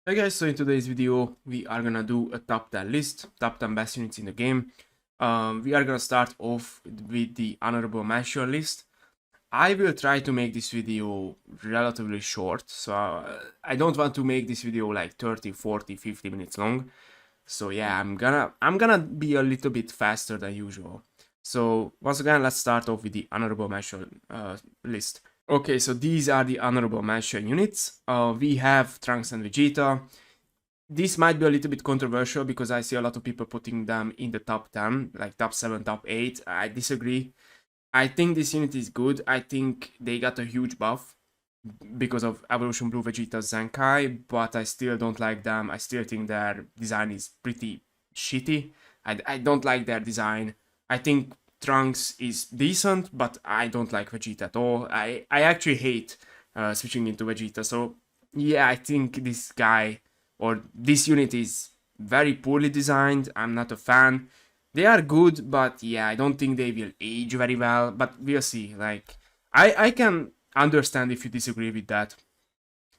Hey guys, so in today's video, we are gonna do a top 10 list, top 10 best units in the game. We are gonna start off with the honorable mention list. I will try to make this video relatively short, so I don't want to make this video like 30, 40, 50 minutes long. So yeah, I'm gonna be a little bit faster than usual. So once again, let's start off with the honorable mention list. Okay, so these are the honorable mention units. We have Trunks and Vegeta. This might be a little bit controversial because I see a lot of people putting them in the top 10, like top 7, top 8. I disagree. I think this unit is good. I think they got a huge buff because of Evolution Blue Vegeta Zenkai, but I still don't like them. I still think their design is pretty shitty. I don't like their design. I think Trunks is decent, but I don't like Vegeta at all. I actually hate switching into Vegeta. So yeah, I think this guy or this unit is very poorly designed. I'm not a fan. They are good, but yeah, I don't think they will age very well. But we'll see. Like I can understand if you disagree with that,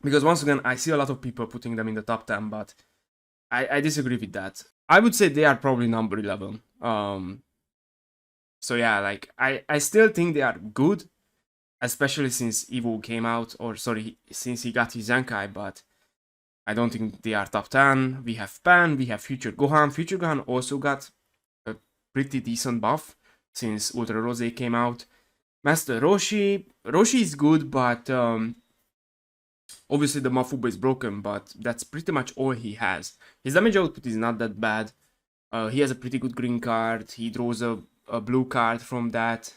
because once again, I see a lot of people putting them in the top 10, but I disagree with that. I would say they are probably number 11. So yeah, like I still think they are good, especially since Evo came out, or sorry, since he got his Zenkai, but I don't think they are top 10. We have Pan, we have Future Gohan. Future Gohan also got a pretty decent buff since Ultra Rose came out. Master Roshi is good, but obviously the Mafuba is broken, but that's pretty much all he has. His damage output is not that bad. He has a pretty good green card. He draws a blue card from that.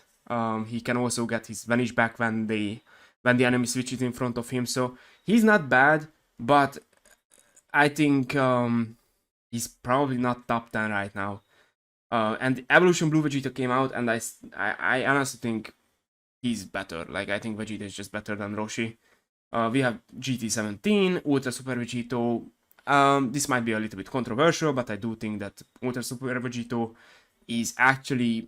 He can also get his Vanish back when the enemy switches in front of him. So he's not bad, but I think he's probably not top 10 right now. And Evolution Blue Vegeta came out, and I honestly think he's better. Like, I think Vegeta is just better than Roshi. We have GT17, Ultra Super Vegito. This might be a little bit controversial, but I do think that Ultra Super Vegito is actually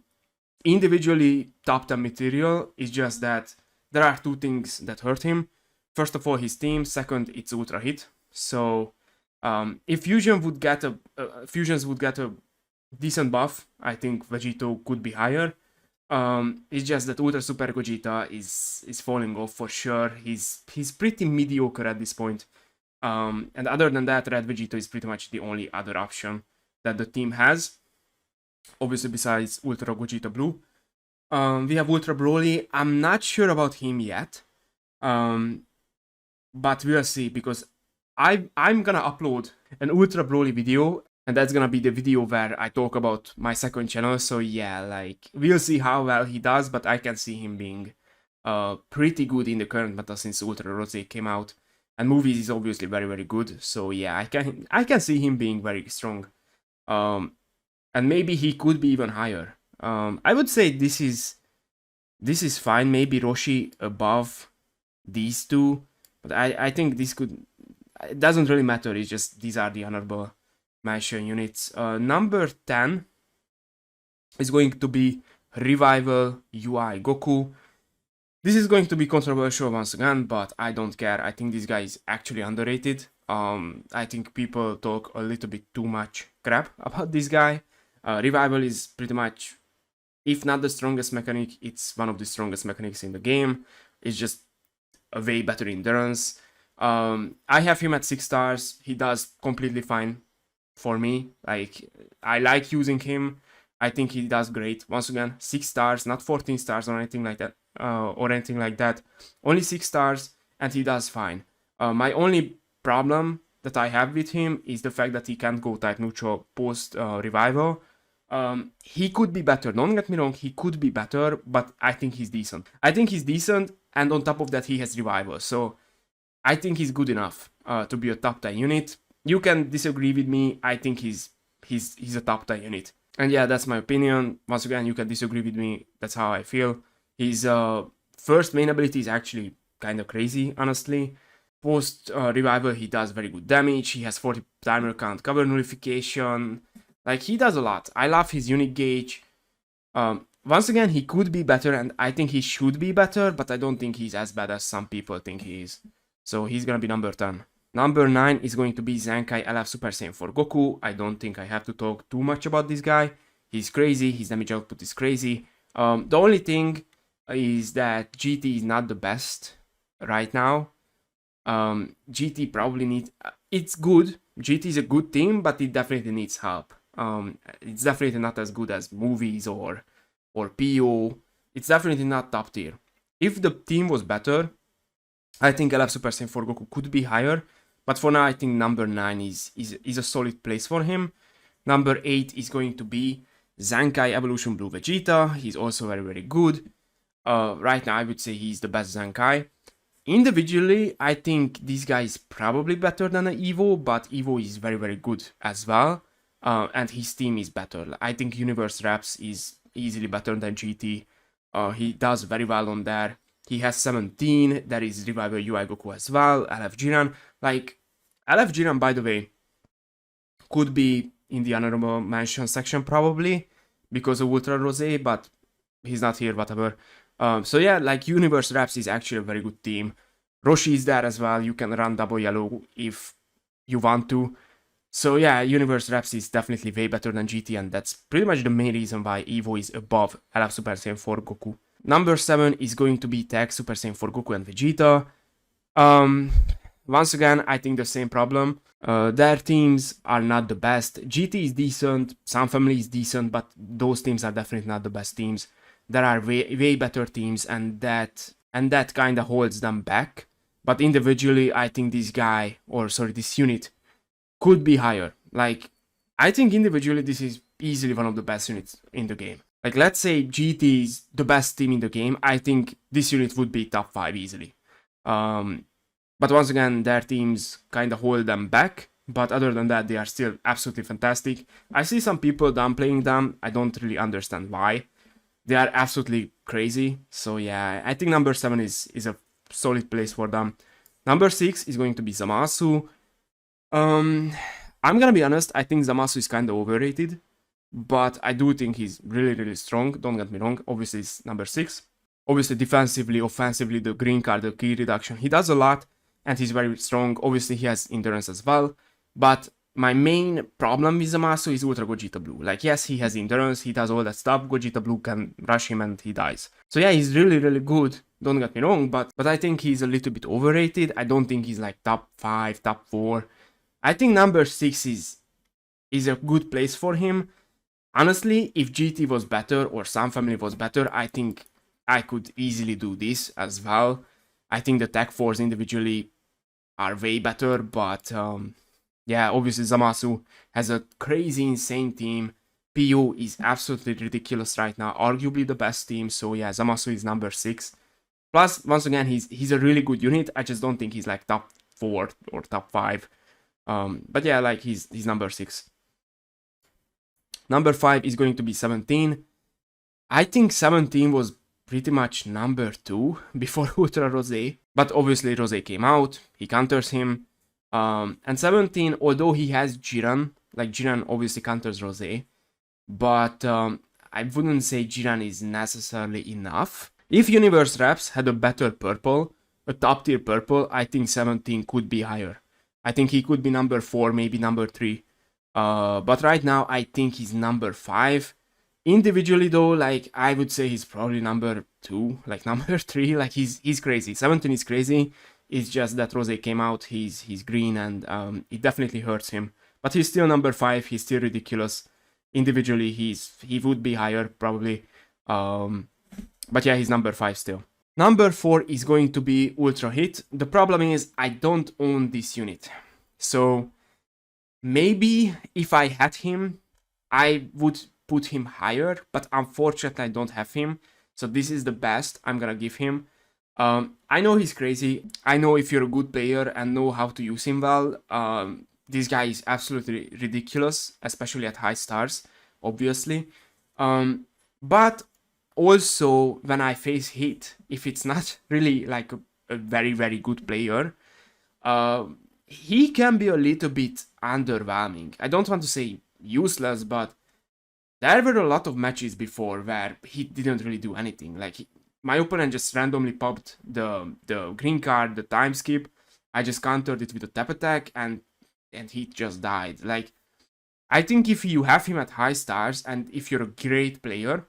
individually top 10 material. It's just that there are two things that hurt him. First of all, his team. Second, it's Ultra Hit. So if Fusions would get a decent buff, I think Vegito could be higher. It's just that Ultra Super Gogeta is falling off for sure. He's pretty mediocre at this point. And other than that, Red Vegito is pretty much the only other option that the team has. Obviously, besides Ultra Gogeta Blue. We have Ultra Broly. I'm not sure about him yet. But we'll see, because I'm gonna upload an Ultra Broly video, and that's gonna be the video where I talk about my second channel. So yeah, like, we'll see how well he does, but I can see him being pretty good in the current meta since Ultra Rose came out. And movies is obviously very, very good. So yeah, I can see him being very strong. And maybe he could be even higher. I would say this is fine. Maybe Roshi above these two, but I think this could. It doesn't really matter. It's just these are the honorable mention units. Number 10 is going to be Revival UI Goku. This is going to be controversial once again, but I don't care. I think this guy is actually underrated. I think people talk a little bit too much crap about this guy. Revival is pretty much, if not the strongest mechanic, it's one of the strongest mechanics in the game. It's just a way better endurance. I have him at 6 stars. He does completely fine for me. Like, I like using him. I think he does great. Once again, 6 stars, not 14 stars or anything like that. Only 6 stars, and he does fine. My only problem that I have with him is the fact that he can't go type neutral post revival. He could be better. Don't get me wrong, he could be better, but I think he's decent. And on top of that, he has revival. So I think he's good enough to be a top 10 unit. You can disagree with me. I think he's a top 10 unit. And yeah, that's my opinion. Once again, you can disagree with me. That's how I feel. His first main ability is actually kind of crazy, honestly. Post revival, he does very good damage. He has 40 timer count, cover nullification. Like, he does a lot. I love his unit gauge. Once again, he could be better, and I think he should be better, but I don't think he's as bad as some people think he is. So he's gonna be number 10. Number 9 is going to be Zenkai LF Super Saiyan 4 Goku. I don't think I have to talk too much about this guy. He's crazy, his damage output is crazy. The only thing is that GT is not the best right now. GT probably needs... it's good. GT is a good team, but it definitely needs help. It's definitely not as good as movies or PO. It's definitely not top tier. If the team was better, I think LF Super Saiyan 4 Goku could be higher. But for now, I think number 9 is a solid place for him. Number 8 is going to be Zenkai Evolution Blue Vegeta. He's also very, very good. Right now, I would say he's the best Zenkai. Individually, I think this guy is probably better than an Evo, but Evo is very, very good as well. And his team is better. I think Universe Reps is easily better than GT. He does very well on there. He has 17. There is Revival UI Goku as well. LF Jiren. Like, LF Jiren, by the way, could be in the honorable mention section probably because of Ultra Rose, but he's not here, whatever. So yeah, like Universe Reps is actually a very good team. Roshi is there as well. You can run double yellow if you want to. So yeah, Universe Reps is definitely way better than GT, and that's pretty much the main reason why Evo is above LF Super Saiyan 4 Goku. Number 7 is going to be Tech Super Saiyan 4 Goku and Vegeta. Once again, I think the same problem. Their teams are not the best. GT is decent, Sun Family is decent, but those teams are definitely not the best teams. There are way better teams, and that kind of holds them back. But individually, I think this unit could be higher. Like, I think individually this is easily one of the best units in the game. Like, let's say GT is the best team in the game. I think this unit would be top 5 easily. But once again, their teams kind of hold them back. But other than that, they are still absolutely fantastic. I see some people downplaying them. I don't really understand why. They are absolutely crazy. So yeah, I think number 7 is a solid place for them. Number 6 is going to be Zamasu. I'm gonna be honest, I think Zamasu is kind of overrated. But I do think he's really, really strong. Don't get me wrong. Obviously, it's number 6. Obviously, defensively, offensively, the green card, the key reduction, he does a lot. And he's very strong. Obviously, he has endurance as well. But my main problem with Zamasu is Ultra Gogeta Blue. Like, yes, he has endurance, he does all that stuff. Gogeta Blue can rush him and he dies. So yeah, he's really, really good. Don't get me wrong, but I think he's a little bit overrated. I don't think he's like top 5, top 4. I think number 6 is a good place for him. Honestly, if GT was better or Sun Family was better, I think I could easily do this as well. I think the Tech Force individually are way better, but yeah, obviously Zamasu has a crazy, insane team. PO is absolutely ridiculous right now, arguably the best team, so yeah, Zamasu is number 6. Plus, once again, he's a really good unit. I just don't think he's like top 4 or top 5. But yeah, like he's number 6. Number 5 is going to be 17. I think 17 was pretty much number 2 before Ultra Rose. But obviously Rose came out, he counters him. And 17, although he has Jiren, like Jiren obviously counters Rose. But I wouldn't say Jiren is necessarily enough. If Universe Reps had a better purple, a top tier purple, I think 17 could be higher. I think he could be number 4, maybe number 3. But right now, I think he's number 5. Individually though, like, I would say he's probably number 2, like number 3, like he's crazy. 17 is crazy. It's just that Rose came out, he's green, and it definitely hurts him. But he's still number 5, he's still ridiculous. Individually, he would be higher, probably. But yeah, he's number 5 still. Number 4 is going to be Ultra Hit. The problem is, I don't own this unit. So, maybe if I had him, I would put him higher, but unfortunately I don't have him. So this is the best I'm gonna give him. I know he's crazy. I know if you're a good player and know how to use him well, this guy is absolutely ridiculous, especially at high stars, obviously. But also when I face Hit, if it's not really like a very, very good player, he can be a little bit underwhelming. I don't want to say useless, but there were a lot of matches before where he didn't really do anything. Like, my opponent just randomly popped the green card, the time skip, I just countered it with a tap attack and he just died. Like, I think if you have him at high stars and if you're a great player,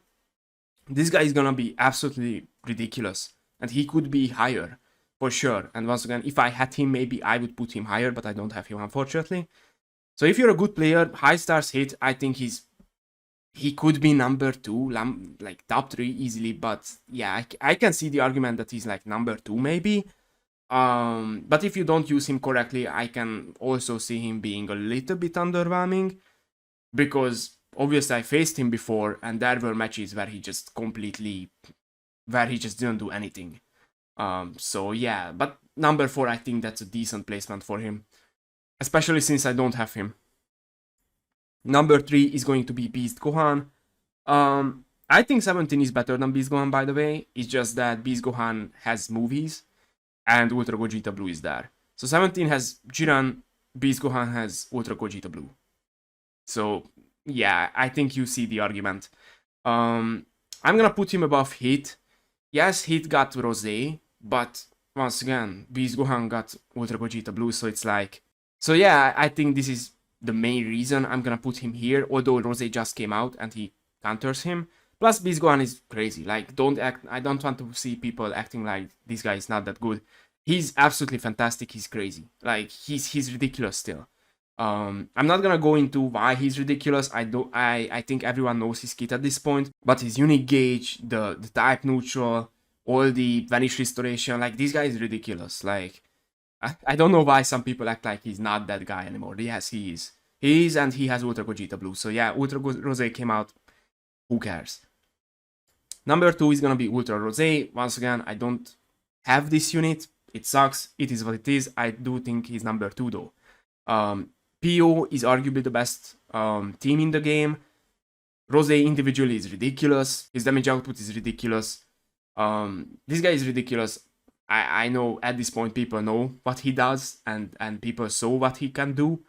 this guy is gonna be absolutely ridiculous. And he could be higher, for sure. And once again, if I had him, maybe I would put him higher, but I don't have him, unfortunately. So if you're a good player, high stars hit, I think he could be number 2, like top 3 easily. But yeah, I can see the argument that he's like number 2 maybe. But if you don't use him correctly, I can also see him being a little bit underwhelming, because obviously I faced him before and there were matches where he just didn't do anything. So yeah, but number 4, I think that's a decent placement for him, especially since I don't have him. Number 3 is going to be Beast Gohan. I think 17 is better than Beast Gohan, by the way. It's just that Beast Gohan has movies and Ultra Gogeta Blue is there. So 17 has Jiren, Beast Gohan has Ultra Gogeta Blue. So yeah, I think you see the argument. I'm gonna put him above Heat. Yes, Heat got Rosé, but once again, Beast Gohan got Ultra Gogeta Blue, so it's like... So yeah, I think this is the main reason I'm gonna put him here, although Rosé just came out and he counters him. Plus, Beast Gohan is crazy. Like, I don't want to see people acting like this guy is not that good. He's absolutely fantastic. He's crazy. Like, he's ridiculous still. I'm not gonna go into why he's ridiculous. I think everyone knows his kit at this point. But his unique gauge, the type neutral, all the vanish restoration, like, this guy is ridiculous. Like, I don't know why some people act like he's not that guy anymore. Yes, he is. He is, and he has Ultra Gogeta Blue. So yeah, Ultra Rosé came out. Who cares? Number 2 is gonna be Ultra Rosé. Once again, I don't have this unit. It sucks. It is what it is. I do think he's number 2 though. PO is arguably the best team in the game. Rosé individually is ridiculous. His damage output is ridiculous. This guy is ridiculous. I know at this point people know what he does and people saw what he can do.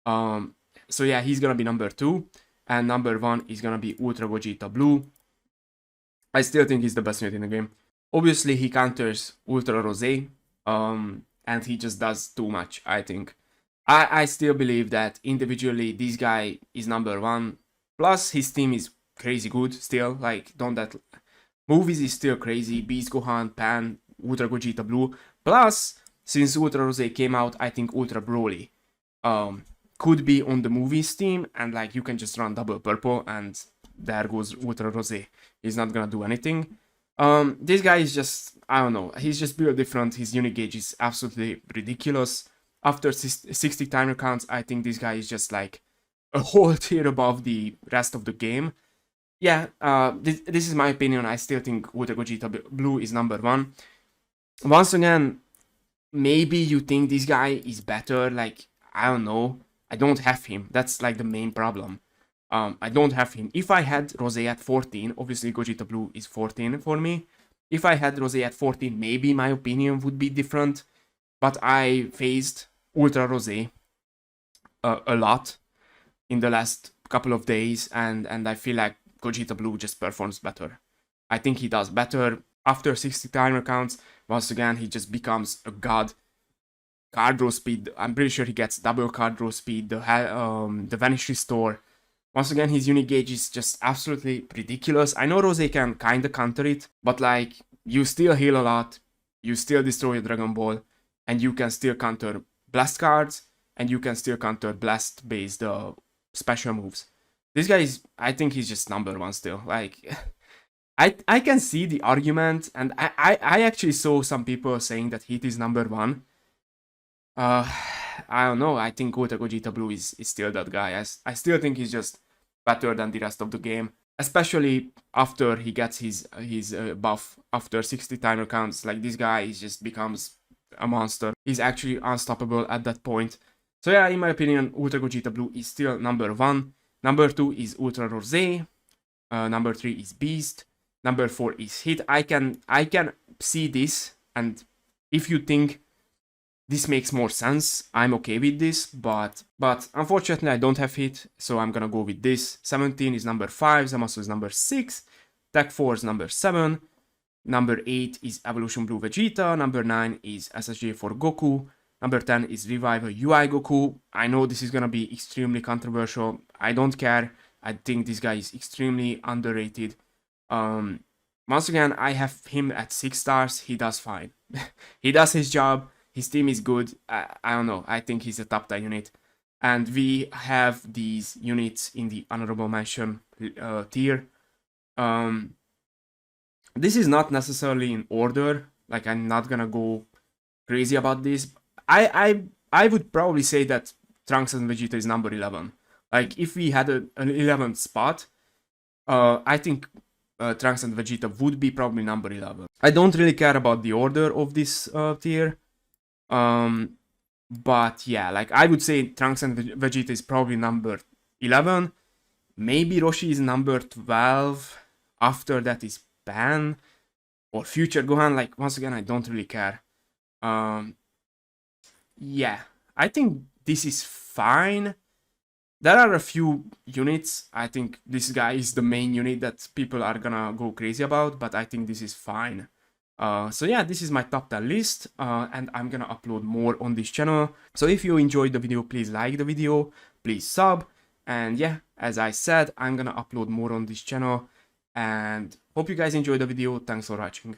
So yeah, he's gonna be number 2. And number 1 is gonna be Ultra Gogeta Blue. I still think he's the best unit in the game. Obviously, he counters Ultra Rosé, and he just does too much, I think. I still believe that individually, this guy is number 1. Plus, his team is crazy good still. Like, movies is still crazy. Beast Gohan, Pan, Ultra Gogeta Blue. Plus, since Ultra Rosé came out, I think Ultra Broly could be on the movies team, and like you can just run double purple, and there goes Ultra Rosé. He's not gonna do anything. This guy is just, I don't know, he's just built different. His unit gauge is absolutely ridiculous. After 60 timer counts, I think this guy is just like a whole tier above the rest of the game. Yeah, this is my opinion. I still think Ultra Gogeta Blue is number 1. Once again, maybe you think this guy is better, like, I don't know. I don't have him. That's like the main problem. I don't have him. If I had Rosé at 14, obviously Gogeta Blue is 14 for me. If I had Rosé at 14, maybe my opinion would be different. But I faced Ultra Rosé a lot in the last couple of days, and I feel like Gogeta Blue just performs better. I think he does better. After 60 timer counts, once again, he just becomes a god. Card draw speed, I'm pretty sure he gets double card draw speed, the Vanish Restore. Once again, his unit gauge is just absolutely ridiculous. I know Rosé can kinda counter it, but like, you still heal a lot, you still destroy a Dragon Ball, and you can still counter Blast cards, and you can still counter Blast-based special moves. This guy is, I think he's just number 1 still. Like, I can see the argument, and I actually saw some people saying that Heat is number 1. I don't know. I think Ultra Gogeta Blue is still that guy. I still think he's just better than the rest of the game, especially after he gets his buff after 60 timer counts. Like, this guy just becomes a monster. He's actually unstoppable at that point. So yeah, in my opinion, Ultra Gogeta Blue is still number 1. Number 2 is Ultra Rosé. Number 3 is Beast. Number 4 is Hit. I can see this, and if you think this makes more sense, I'm okay with this, but unfortunately I don't have Hit, so I'm gonna go with this. 17 is number 5, Zamasu is number 6, Tech 4 is number 7, number 8 is Evolution Blue Vegeta, number 9 is SSJ for Goku, Number 10 is Revival UI Goku. I know this is gonna be extremely controversial. I don't care. I think this guy is extremely underrated. Once again, I have him at 6 stars. He does fine. He does his job. His team is good. I don't know. I think he's a top 10 unit. And we have these units in the honorable mention tier. This is not necessarily in order. Like, I'm not gonna go crazy about this. I would probably say that Trunks and Vegeta is number 11. Like, if we had an 11th spot, I think Trunks and Vegeta would be probably number 11. I don't really care about the order of this tier. But yeah, like, I would say Trunks and Vegeta is probably number 11. Maybe Roshi is number 12. After that is Pan or Future Gohan. Like, once again, I don't really care. Yeah, I think this is fine. There are a few units. I think this guy is the main unit that people are gonna go crazy about, but I think this is fine. So yeah, this is my top 10 list, and I'm gonna upload more on this channel. So if you enjoyed the video, please like the video, please sub, and yeah, as I said, I'm gonna upload more on this channel, and hope you guys enjoyed the video. Thanks for watching.